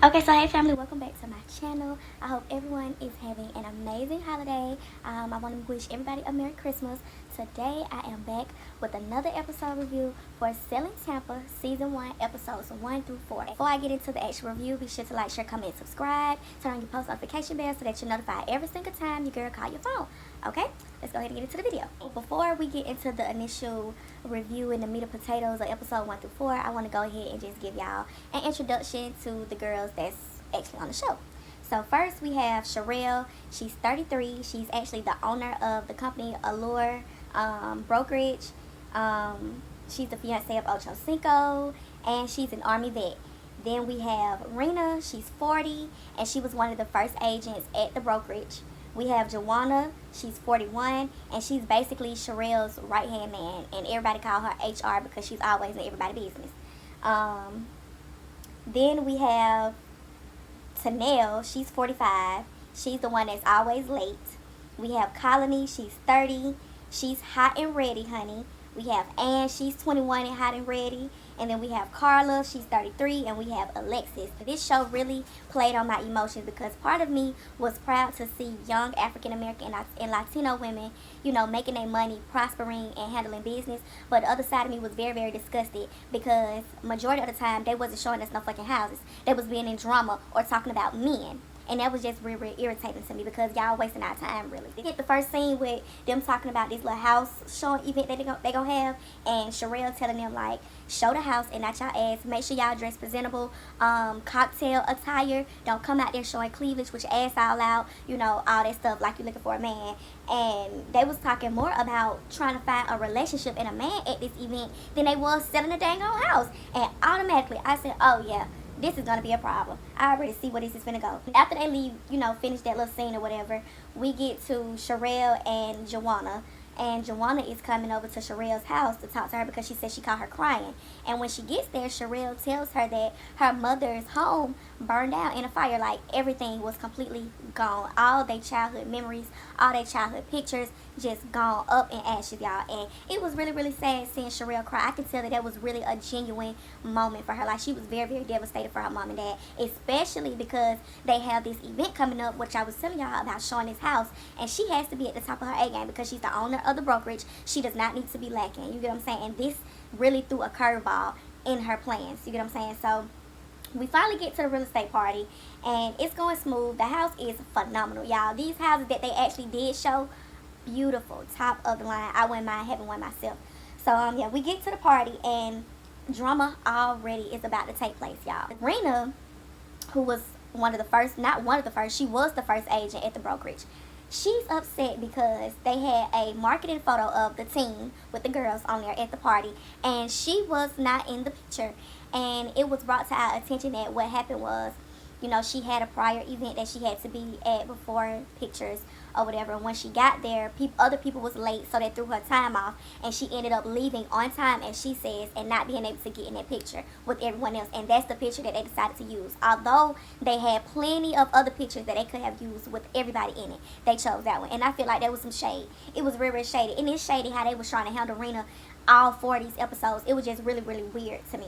Okay, so hey family, welcome back to my channel. I hope everyone is having an amazing holiday. I want to wish everybody a Merry Christmas. Today I am back with another episode review for Selling Tampa Season 1, Episodes 1 through 4. Before I get into the actual review, be sure to like, share, comment, subscribe. Turn on your post notification bell so that you're notified every single time your girl call your phone. Okay, let's go ahead and get into the video. Before we get into the initial review and the meat and potatoes of episode 1 through 4, I want to go ahead and just give y'all an introduction to the girls that's actually on the show. So first we have Sherelle. She's 33. She's actually the owner of the company Allure Brokerage. She's the fiance of Ocho Cinco, and she's an Army vet. Then we have Rena. She's 40, and she was one of the first agents at the brokerage. We have Joanna. She's 41, and she's basically Sherelle's right-hand man, and everybody call her HR because she's always in everybody's business. Then we have Tanel. She's 45. She's the one that's always late. We have Colony. She's 30. She's hot and ready, honey. We have Anne. She's 21 and hot and ready. And then we have Carla. She's 33. And we have Alexis. This show really played on my emotions because part of me was proud to see young African American and Latino women, you know, making their money, prospering, and handling business. But the other side of me was very, very disgusted because majority of the time they wasn't showing us no fucking houses. They was being in drama or talking about men. And that was just really, really irritating to me because y'all wasting our time, really. They hit the first scene with them talking about this little house showing event that they gonna have, and Sherelle telling them, like, show the house and not y'all ass. Make sure y'all dress presentable, cocktail attire. Don't come out there showing cleavage with your ass all out, you know, all that stuff like you're looking for a man. And they was talking more about trying to find a relationship and a man at this event than they was selling a dang old house. And automatically, I said, oh, yeah, this is going to be a problem. I already see where this is going to go. After they leave, you know, finish that little scene or whatever, we get to Sherelle and Joanna. And Joanna is coming over to Sherelle's house to talk to her because she said she caught her crying. And when she gets there, Sherelle tells her that her mother's home burned down in a fire. Like, everything was completely gone. All their childhood memories, all their childhood pictures, just gone up in ashes, y'all. And it was really, really sad seeing Sherelle cry. I could tell that was really a genuine moment for her. Like, she was very, very devastated for her mom and dad, especially because they have this event coming up, which I was telling y'all about, showing this house. And she has to be at the top of her A game because she's the owner of the brokerage. She does not need to be lacking. You get what I'm saying? And this really threw a curveball in her plans. You get what I'm saying? So we finally get to the real estate party, and it's going smooth. The house is phenomenal, y'all. These houses that they actually did show, beautiful, top of the line. I wouldn't mind having one myself. So yeah, we get to the party, and drama already is about to take place, y'all. Rena, who was one of the first, not one of the first, she was the first agent at the brokerage. She's upset because they had a marketing photo of the team with the girls on there at the party, and she was not in the picture. And it was brought to our attention that what happened was, you know, she had a prior event that she had to be at before pictures or whatever. And when she got there, other people was late, so they threw her time off, and she ended up leaving on time, as she says, and not being able to get in that picture with everyone else. And that's the picture that they decided to use. Although they had plenty of other pictures that they could have used with everybody in it, they chose that one. And I feel like there was some shade. It was really, really shady. And it's shady how they was trying to handle Rena all 4 of these episodes. It was just really, really weird to me.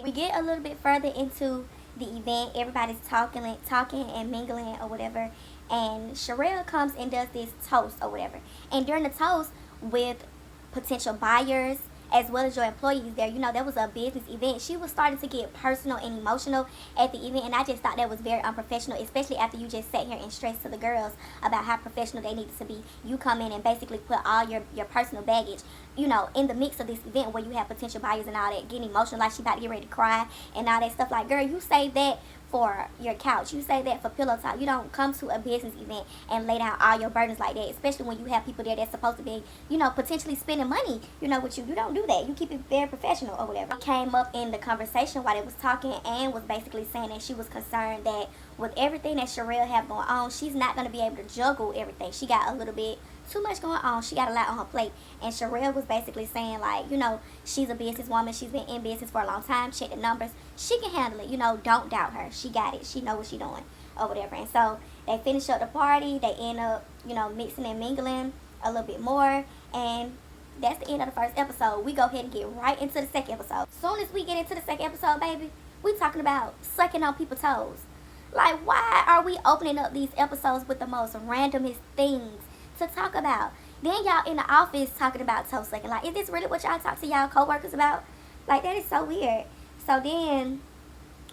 We get a little bit further into the event. Everybody's talking and mingling or whatever, and Sherelle comes and does this toast or whatever. And during the toast, with potential buyers as well as your employees there, you know, that was a business event, she was starting to get personal and emotional at the event, and I just thought that was very unprofessional, especially after you just sat here and stressed to the girls about how professional they needed to be. You come in and basically put all your personal baggage, you know, in the mix of this event where you have potential buyers and all that, getting emotional like she about to get ready to cry and all that stuff. Like, girl, you save that for your couch. You say that for pillow talk. You don't come to a business event and lay down all your burdens like that, especially when you have people there that's supposed to be, you know, potentially spending money, you know, with you. You don't do that. You keep it very professional or whatever. It came up in the conversation while they was talking, and was basically saying that she was concerned that with everything that Sherelle have going on, she's not going to be able to juggle everything. She got a little bit too much going on. She got a lot on her plate. And Sherelle was basically saying, like, you know, she's a businesswoman. She's been in business for a long time. Check the numbers. She can handle it. You know, don't doubt her. She got it. She know what she doing or whatever. And so they finish up the party. They end up, you know, mixing and mingling a little bit more. And that's the end of the first episode. We go ahead and get right into the second episode. As soon as we get into the second episode, baby, we talking about sucking on people's toes. Like, why are we opening up these episodes with the most randomest things to talk about? Then y'all in the office talking about toe sucking. Like, is this really what y'all talk to y'all coworkers about? Like, that is so weird. So then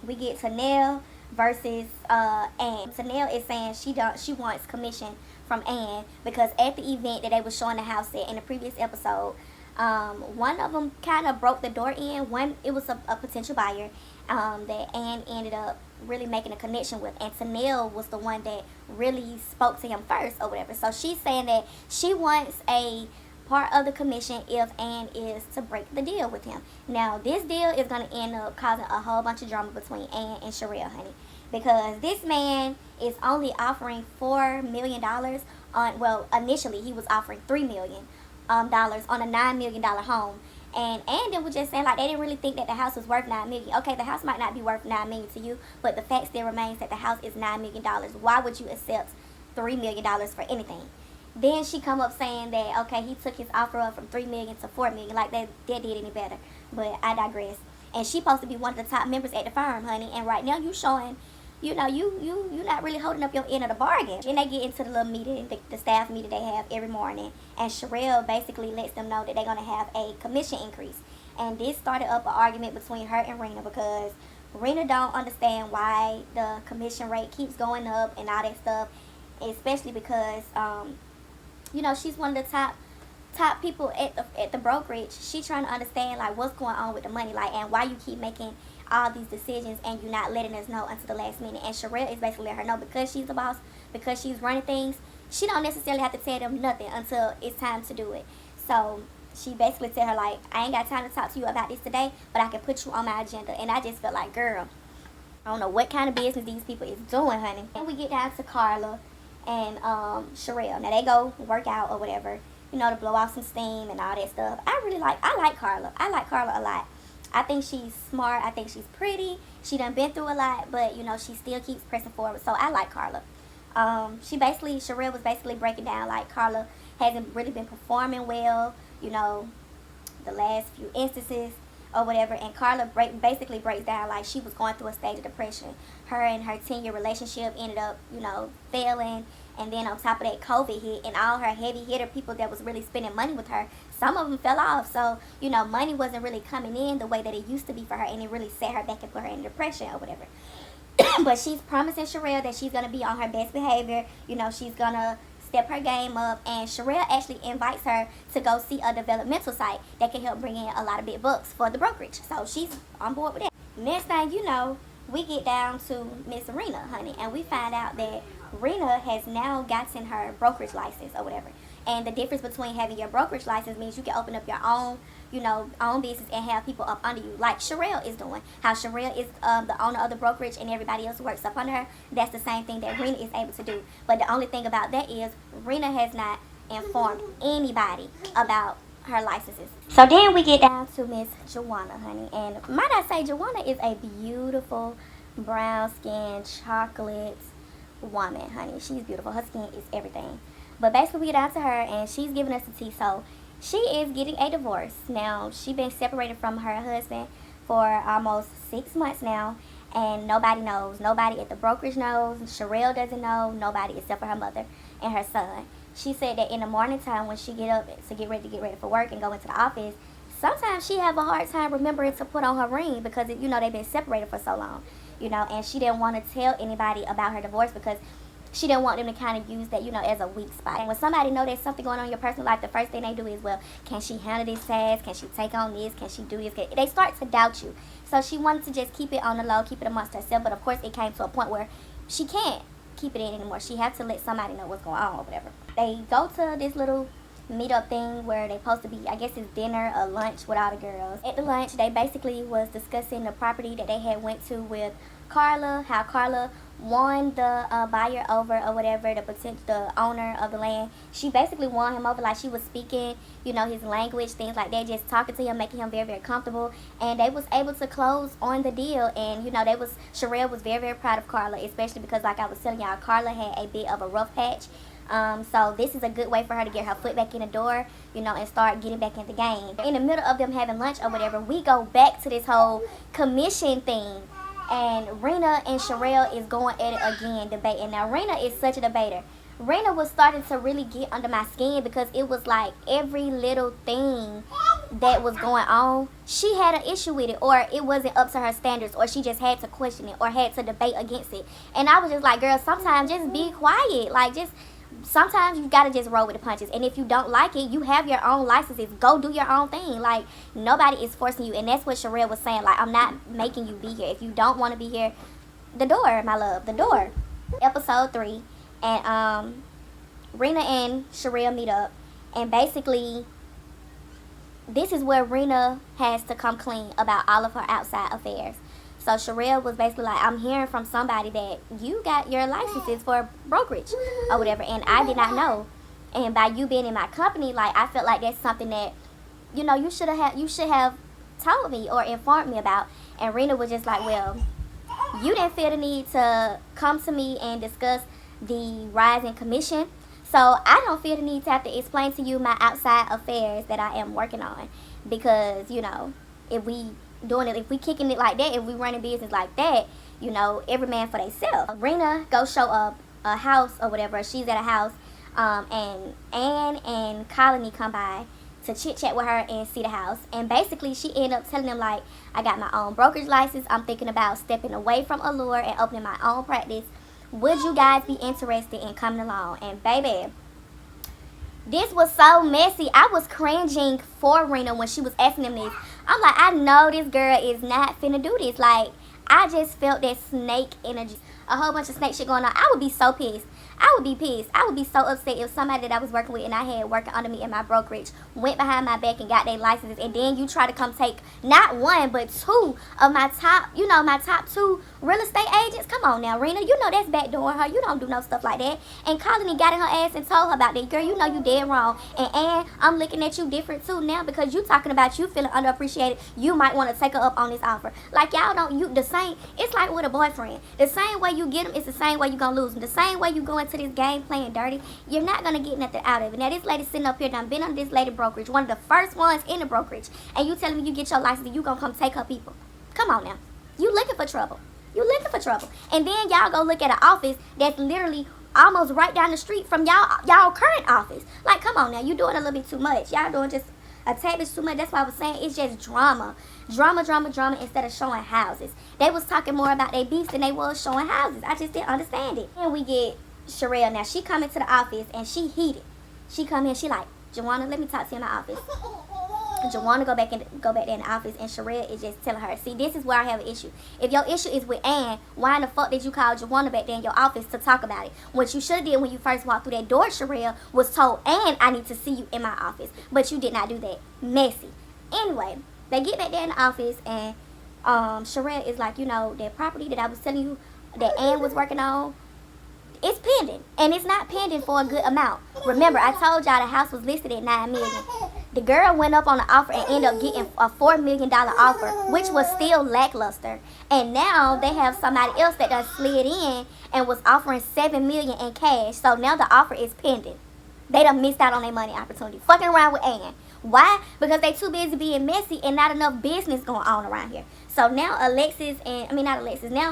we get Tanel versus Anne. Tanel is saying she wants commission from Anne because at the event that they were showing the house at in the previous episode, one of them kind of broke the door in. One, it was a potential buyer that Anne ended up really making a connection with, and Tanel was the one that really spoke to him first or whatever. So she's saying that she wants a part of the commission if Anne is to break the deal with him. Now, this deal is going to end up causing a whole bunch of drama between Anne and Sherelle, honey, because this man is only offering $4 million on, well, initially he was offering $3 million dollars on a $9 million home. And then was just saying, like, they didn't really think that the house was worth $9 million. Okay, the house might not be worth $9 million to you, but the fact still remains that the house is $9 million. Why would you accept $3 million for anything? Then she come up saying that, okay, he took his offer up from $3 million to $4 million. Like, that did any better. But I digress. And she supposed to be one of the top members at the firm, honey. And right now you showing, you know, you not really holding up your end of the bargain. And they get into the little meeting, the staff meeting they have every morning. And Sherelle basically lets them know that they're going to have a commission increase. And this started up an argument between her and Rena because Rena don't understand why the commission rate keeps going up and all that stuff. Especially because, you know, she's one of the top people at the brokerage. She trying to understand, like, what's going on with the money, like, and why you keep making all these decisions and you're not letting us know until the last minute. And Sherelle is basically letting her know because she's the boss, because she's running things, she don't necessarily have to tell them nothing until it's time to do it. So she basically tell her, like, I ain't got time to talk to you about this today, but I can put you on my agenda. And I just felt like, girl, I don't know what kind of business these people is doing, honey. And we get down to Carla and Sherelle. Now they go work out or whatever, you know, to blow off some steam and all that stuff. I like Carla. I like Carla a lot. I think she's smart. I think she's pretty. She done been through a lot, but, you know, she still keeps pressing forward. So I like Carla. Sherelle was basically breaking down, like, Carla hasn't really been performing well, you know, the last few instances or whatever. And Carla basically breaks down, like, she was going through a stage of depression. Her and her 10-year relationship ended up, you know, failing. And then on top of that, COVID hit, and all her heavy hitter people that was really spending money with her, some of them fell off. So, you know, money wasn't really coming in the way that it used to be for her, and it really set her back and put her in depression or whatever. But she's promising Sherelle that she's going to be on her best behavior. You know, she's going to step her game up. And Sherelle actually invites her to go see a developmental site that can help bring in a lot of big bucks for the brokerage. So she's on board with that. Next thing you know, we get down to Miss Rena, honey, and we find out that Rena has now gotten her brokerage license or whatever. And the difference between having your brokerage license means you can open up your own, you know, own business and have people up under you, like Sherelle is doing. How Sherelle is the owner of the brokerage and everybody else works up under her. That's the same thing that Rena is able to do. But the only thing about that is Rena has not informed anybody about her licenses. So then we get down to Miss Joanna, honey. And might I say, Joanna is a beautiful brown-skinned chocolate woman, honey. She's beautiful. Her skin is everything. But basically we get down to her and she's giving us the tea. So she is getting a divorce. Now, she's been separated from her husband for almost 6 months now, and nobody knows. Nobody at the brokerage knows. Sherelle doesn't know. Nobody except for her mother and her son. She said that in the morning time when she get up to get ready for work and go into the office, sometimes she have a hard time remembering to put on her ring because, you know, they've been separated for so long, you know, and she didn't want to tell anybody about her divorce because she didn't want them to kind of use that, you know, as a weak spot. And when somebody know there's something going on in your personal life, the first thing they do is, well, can she handle this task? Can she take on this? Can she do this? They start to doubt you. So she wanted to just keep it on the low, keep it amongst herself. But, of course, it came to a point where she can't keep it in anymore. She had to let somebody know what's going on or whatever. They go to this little meetup thing where they supposed to be, I guess it's dinner or lunch with all the girls. At the lunch, they basically was discussing the property that they had went to with Carla, how Carla won the buyer over or whatever, the owner of the land. She basically won him over, like she was speaking, you know, his language, things like that, just talking to him, making him very, very comfortable. And they was able to close on the deal. And, you know, Sherelle was very, very proud of Carla, especially because, like I was telling y'all, Carla had a bit of a rough patch. So this is a good way for her to get her foot back in the door, you know, and start getting back in the game. In the middle of them having lunch or whatever, we go back to this whole commission thing. And Rena and Sherelle is going at it again, debating. Now, Rena is such a debater. Rena was starting to really get under my skin because it was like every little thing that was going on, she had an issue with it, or it wasn't up to her standards, or she just had to question it or had to debate against it. And I was just like, girl, sometimes just be quiet. Like, just sometimes you gotta just roll with the punches. And if you don't like it, you have your own licenses. Go do your own thing. Like, nobody is forcing you. And that's what Sherelle was saying. Like, I'm not making you be here. If you don't want to be here, the door, my love, the door. Episode 3. And Rena and Sherelle meet up. And basically, this is where Rena has to come clean about all of her outside affairs. So Sherelle was basically like, I'm hearing from somebody that you got your licenses for brokerage or whatever, and I did not know. And by you being in my company, like, I felt like that's something that, you know, you should have told me or informed me about. And Rena was just like, well, you didn't feel the need to come to me and discuss the rise in commission, so I don't feel the need to have to explain to you my outside affairs that I am working on. Because, you know, if we kicking it like that, if we running business like that, you know, every man for themselves. Rena go show up a house or whatever. She's at a house, and Anne and Colony come by to chit chat with her and see the house. And basically, she ended up telling them, like, I got my own brokerage license. I'm thinking about stepping away from Allure and opening my own practice. Would you guys be interested in coming along? And baby, this was so messy. I was cringing for Rena when she was asking them this. I'm like, I know this girl is not finna do this. Like, I just felt that snake energy. A whole bunch of snake shit going on. I would be so pissed. I would be pissed. I would be so upset if somebody that I was working with and I had working under me in my brokerage went behind my back and got their licenses, and then you try to come take not one but 2 of my top, you know, my top 2 real estate agents. Come on now, Rena. You know that's backdooring her. You don't do no stuff like that. And Colony got in her ass and told her about that. Girl, you know you dead wrong. And I'm looking at you different too now because you talking about you feeling underappreciated. You might want to take her up on this offer. Like, y'all don't, you the same. It's like with a boyfriend. The same way you get him is the same way you gonna lose him. The same way you go into this game playing dirty, you're not gonna get nothing out of it. Now, this lady sitting up here done been on this lady brokerage, one of the first ones in the brokerage, and you telling me you get your license and you gonna come take her people? Come on now. You looking for trouble. You looking for trouble. And then y'all go look at an office that's literally almost right down the street from y'all current office. Like, come on now. You doing a little bit too much. Y'all doing just a tad bit too much. That's why I was saying it's just drama. Drama instead of showing houses. They was talking more about their beefs than they was showing houses. I just didn't understand it. And we get Sherelle. Now, she come into the office and she heated. She come in, she like, Joanna, let me talk to you in my office. Joanna go back there in the office, and Sherelle is just telling her, see, this is where I have an issue. If your issue is with Anne, why in the fuck did you call Joanna back there in your office to talk about it? What you should have did when you first walked through that door, Sherelle, was told Anne, I need to see you in my office. But you did not do that. Messy. Anyway, they get back there in the office, and Sherelle is like, you know, that property that I was telling you that Anne was working on, it's pending, and it's not pending for a good amount. Remember, I told y'all the house was listed at $9 million. The girl went up on the offer and ended up getting a $4 million offer, which was still lackluster. And now they have somebody else that done slid in and was offering $7 million in cash. So now the offer is pending. They done missed out on their money opportunity. Fucking around with Ann. Why? Because they too busy being messy and not enough business going on around here. So now now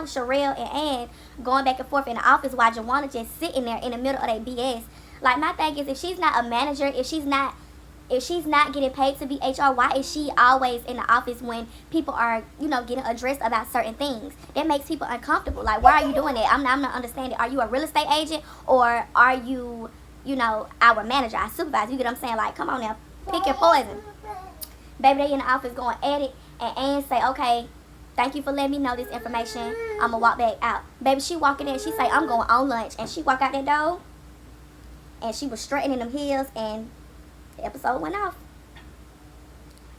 Sherelle and Ann going back and forth in the office while Joanna just sitting there in the middle of their BS. Like, my thing is, if she's not a manager, if she's not getting paid to be HR, why is she always in the office when people are, you know, getting addressed about certain things? That makes people uncomfortable. Like, why are you doing that? I'm not understanding. Are you a real estate agent, or are you, you know, our manager, our supervisor? You get what I'm saying? Like, come on now. Pick your poison. Baby, they in the office going at it, and Ann say, okay, thank you for letting me know this information. I'm going to walk back out. Baby, she walking in, she say, I'm going on lunch. And she walk out that door, and she was straightening them heels, and the episode went off.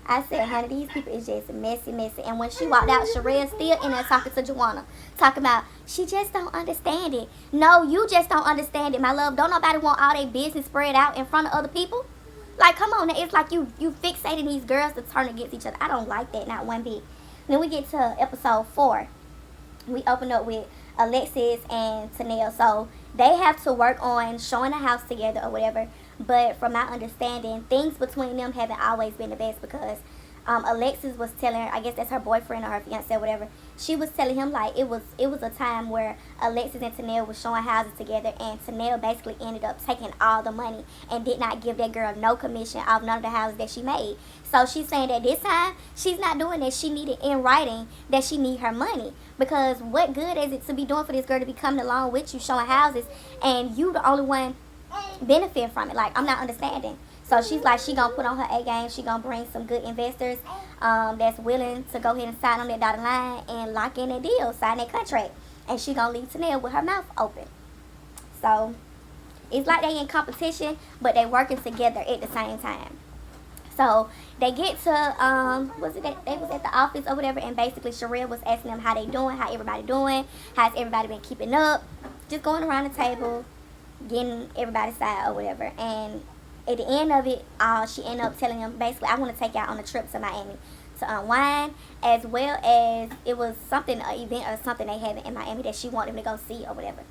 I said, honey, these people is just messy. And when she walked out, Sherelle still in there talking to Joanna. Talking about, she just don't understand it. No, you just don't understand it, my love. Don't nobody want all their business spread out in front of other people. Like, come on, it's like you fixating these girls to turn against each other. I don't like that, not one bit. Then we get to episode 4. We open up with Alexis and Tanel. So they have to work on showing the house together or whatever. But from my understanding, things between them haven't always been the best, because Alexis was telling her, I guess that's her boyfriend or her fiance or whatever, she was telling him like it was a time where Alexis and Tanel was showing houses together, and Tanel basically ended up taking all the money and did not give that girl no commission off none of the houses that she made. So she's saying that this time she's not doing that. She needed in writing that she need her money, because what good is it to be doing for this girl to be coming along with you showing houses and you the only one benefit from it? Like, I'm not understanding. So she's like, she gonna put on her A game. She gonna bring some good investors that's willing to go ahead and sign on that dotted line and lock in that deal, sign that contract. And she gonna leave Tanel with her mouth open. So it's like they in competition, but they working together at the same time. So they get to was it that they was at the office or whatever, and basically Sherelle was asking them how they doing, how everybody doing, how's everybody been keeping up, just going around the table, getting everybody's side or whatever. And at the end of it, she ended up telling them basically, I want to take y'all on a trip to Miami to unwind, as well as it was something, an event or something they had in Miami that she wanted them to go see or whatever.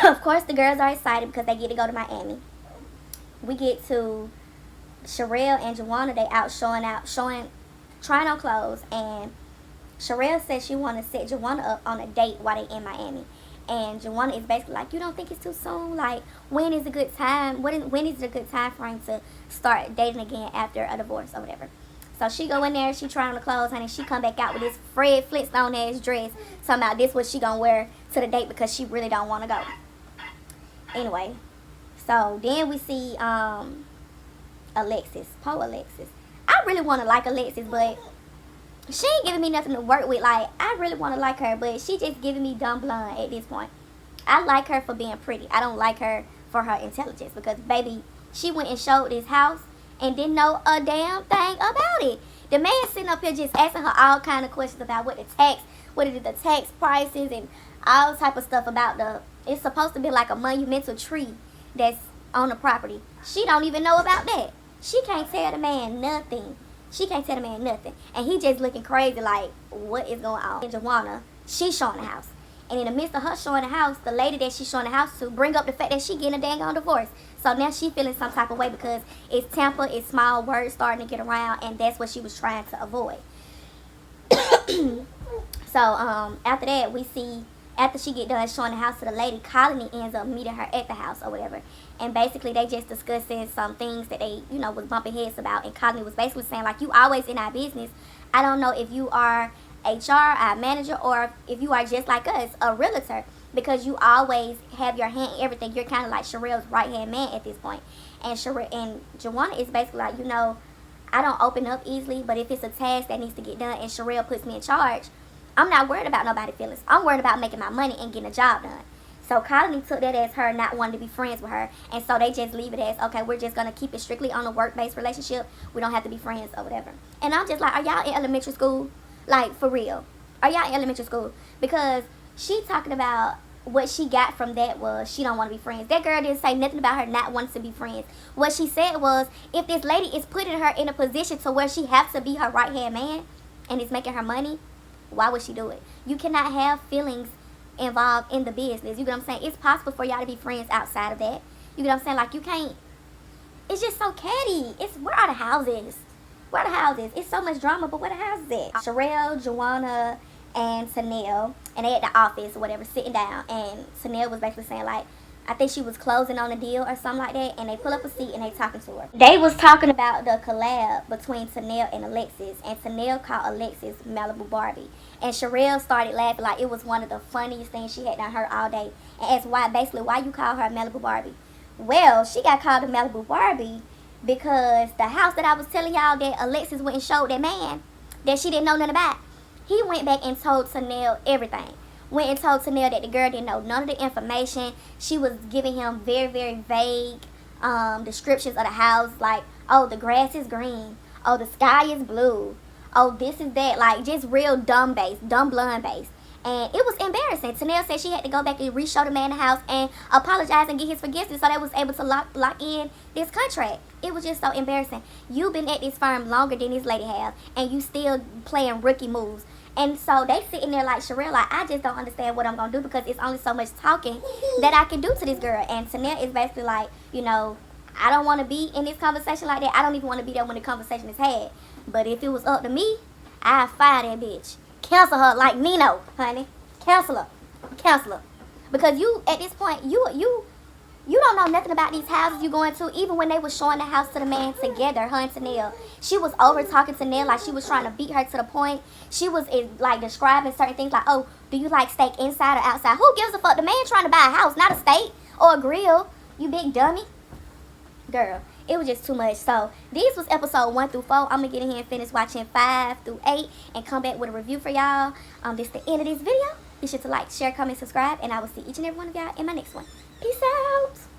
Of course, the girls are excited because they get to go to Miami. We get to Sherelle and Joanna. They out, trying on clothes, and Sherelle said she want to set Joanna up on a date while they in Miami. And Joanna is basically like, you don't think it's too soon? Like, when is a good time? When is it a good time for him to start dating again after a divorce or whatever? So she go in there, she try on the clothes, honey. She come back out with this Fred Flintstone ass dress, talking about this what she gonna wear to the date because she really don't want to go. Anyway, so then we see Alexis, poor Alexis. I really want to like Alexis, but she ain't giving me nothing to work with. Like, I really want to like her, but she just giving me dumb blonde at this point. I like her for being pretty. I don't like her for her intelligence, because, baby, she went and showed this house and didn't know a damn thing about it. The man sitting up here just asking her all kind of questions about what is the tax prices and all type of stuff about it's supposed to be like a monumental tree that's on the property. She don't even know about that. She can't tell the man nothing. And he just looking crazy like, what is going on? And Joanna, she's showing the house. And in the midst of her showing the house, the lady that she's showing the house to bring up the fact that she getting a dang on divorce. So now she feeling some type of way because it's Tampa, it's small words starting to get around, and that's what she was trying to avoid. So after that, we see, after she get done showing the house to the lady, Colony ends up meeting her at the house or whatever. And basically, they just discussing some things that they, was bumping heads about. And Colony was basically saying, like, you always in our business. I don't know if you are HR, our manager, or if you are just like us, a realtor, because you always have your hand in everything. You're kind of like Sherelle's right-hand man at this point. And Joanna is basically like, I don't open up easily, but if it's a task that needs to get done and Sherelle puts me in charge, I'm not worried about nobody's feelings. I'm worried about making my money and getting a job done. So Colony took that as her not wanting to be friends with her. And so they just leave it as, okay, we're just going to keep it strictly on a work-based relationship. We don't have to be friends or whatever. And I'm just like, are y'all in elementary school? Like, for real. Are y'all in elementary school? Because she talking about what she got from that was she don't want to be friends. That girl didn't say nothing about her not wanting to be friends. What she said was, if this lady is putting her in a position to where she has to be her right-hand man and is making her money, why would she do it? You cannot have feelings involved in the business. You get what I'm saying? It's possible for y'all to be friends outside of that. You get what I'm saying? Like, you can't. It's just so catty. Where are the houses? Where are the houses? It's so much drama, but where the houses at? Sherelle, Joanna, and Tanel, and they at the office or whatever, sitting down, and Tanel was basically saying, like, I think she was closing on a deal or something like that, and they pull up a seat and they talking to her. They was talking about the collab between Tanel and Alexis, and Tanel called Alexis Malibu Barbie. And Sherelle started laughing like it was one of the funniest things she had done heard all day. And asked why you call her Malibu Barbie. Well, she got called a Malibu Barbie because the house that I was telling y'all that Alexis went and showed that man that she didn't know nothing about, he went back and told Tanel everything. Went and told Tanel that the girl didn't know none of the information. She was giving him very, very vague descriptions of the house. Like, oh, the grass is green. Oh, the sky is blue. Oh, this is that. Like, just real dumb blonde based. And it was embarrassing. Tanel said she had to go back and re-show the man the house and apologize and get his forgiveness so they was able to lock in this contract. It was just so embarrassing. You've been at this firm longer than this lady have, and you still playing rookie moves. And so they sitting there like, Sherelle, like, I just don't understand what I'm going to do because it's only so much talking that I can do to this girl. And Tanel is basically like, I don't want to be in this conversation like that. I don't even want to be there when the conversation is had. But if it was up to me, I'd fire that bitch. cancel her like Nino, honey. Cancel her. Cancel her. Because you, at this point, you don't know nothing about these houses you going to. Even when they was showing the house to the man together, her and Tanel, she was over talking to Nell like she was trying to beat her to the point. She was like describing certain things like, oh, do you like steak inside or outside? Who gives a fuck? The man trying to buy a house, not a steak or a grill. You big dummy. Girl, it was just too much. So these was episode 1 through 4. I'm gonna get in here and finish watching 5 through 8 and come back with a review for y'all. This is the end of this video. Be sure to like, share, comment, subscribe, and I will see each and every one of y'all in my next one. Peace out.